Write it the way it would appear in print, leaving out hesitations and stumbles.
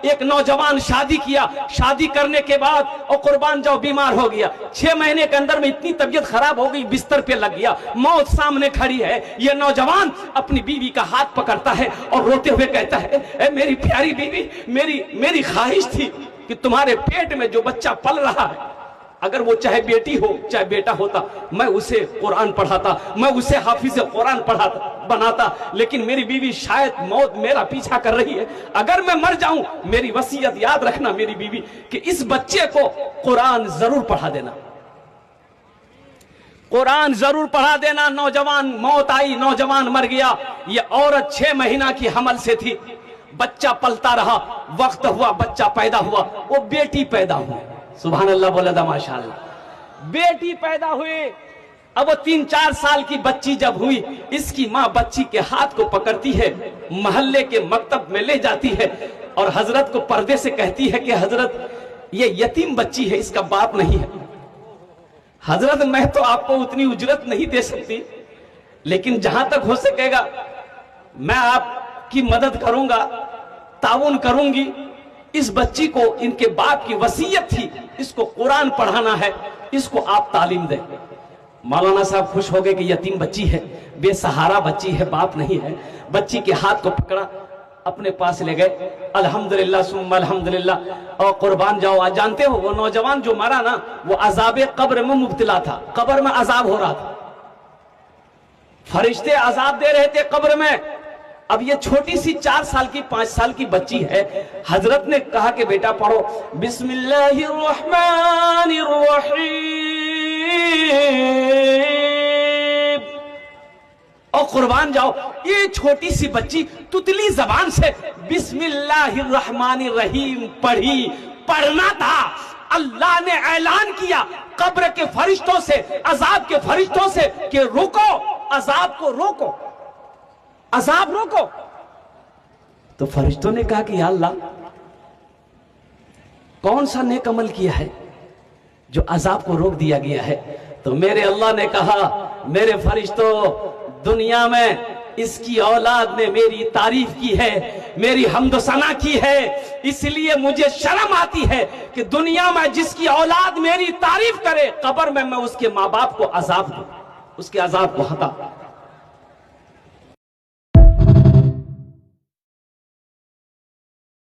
ایک نوجوان شادی کیا، شادی کرنے کے بعد اور قربان جاؤ بیمار ہو گیا، 6 مہینے کے اندر میں اتنی طبیعت خراب ہو گئی، بستر پہ لگ گیا، موت سامنے کھڑی ہے۔ یہ نوجوان اپنی بیوی کا ہاتھ پکڑتا ہے اور روتے ہوئے کہتا ہے، اے میری پیاری بیوی، میری خواہش تھی کہ تمہارے پیٹ میں جو بچہ پل رہا ہے، اگر وہ چاہے بیٹی ہو چاہے بیٹا ہوتا، میں اسے قرآن پڑھاتا، میں اسے حافظ قرآن بناتا، لیکن میری بیوی شاید موت میرا پیچھا کر رہی ہے، اگر میں مر جاؤں میری وصیت یاد رکھنا میری بیوی کہ اس بچے کو قرآن ضرور پڑھا دینا، قرآن ضرور پڑھا دینا۔ نوجوان موت آئی، نوجوان مر گیا۔ یہ عورت 6 مہینہ کی حمل سے تھی، بچہ پلتا رہا، وقت ہوا بچہ پیدا ہوا، وہ بیٹی پیدا ہوئی۔ سبحان اللہ بولا دا ماشاءاللہ، بیٹی پیدا ہوئی۔ اب وہ 3-4 سال کی بچی جب ہوئی، اس کی ماں بچی کے ہاتھ کو پکڑتی ہے، محلے کے مکتب میں لے جاتی ہے اور حضرت کو پردے سے کہتی ہے کہ حضرت یہ یتیم بچی ہے، اس کا باپ نہیں ہے۔ حضرت میں تو آپ کو اتنی اجرت نہیں دے سکتی، لیکن جہاں تک ہو سکے گا میں آپ کی مدد کروں گا، تعاون کروں گی۔ اس بچی کو ان کے باپ کی وصیت تھی، اس کو قرآن پڑھانا ہے، اس کو آپ تعلیم دیں۔ مولانا صاحب خوش ہو گئے کہ یتیم بچی ہے، بے سہارا بچی ہے، باپ نہیں ہے۔ بچی کے ہاتھ کو پکڑا، اپنے پاس لے گئے، الحمدللہ ثم الحمدللہ۔ اور قربان جاؤ، جانتے ہو وہ نوجوان جو مرا نا، وہ عذاب قبر میں مبتلا تھا، قبر میں عذاب ہو رہا تھا، فرشتے عذاب دے رہے تھے قبر میں۔ اب یہ چھوٹی سی 4 سال کی 5 سال کی بچی ہے، حضرت نے کہا کہ بیٹا پڑھو بسم اللہ الرحمن الرحیم، اور قربان جاؤ یہ چھوٹی سی بچی تتلی زبان سے بسم اللہ الرحمن الرحیم پڑھی۔ پڑھنا تھا، اللہ نے اعلان کیا قبر کے فرشتوں سے، عذاب کے فرشتوں سے کہ روکو، عذاب کو روکو، عذاب روکو۔ تو فرشتوں نے کہا کہ یا اللہ کون سا نیک عمل کیا ہے جو عذاب کو روک دیا گیا ہے؟ تو میرے اللہ نے کہا میرے فرشتوں، دنیا میں اس کی اولاد نے میری تعریف کی ہے، میری حمد و ثنا کی ہے، اس لیے مجھے شرم آتی ہے کہ دنیا میں جس کی اولاد میری تعریف کرے، قبر میں اس کے ماں باپ کو عذاب دوں، اس کے عذاب کو ہٹا۔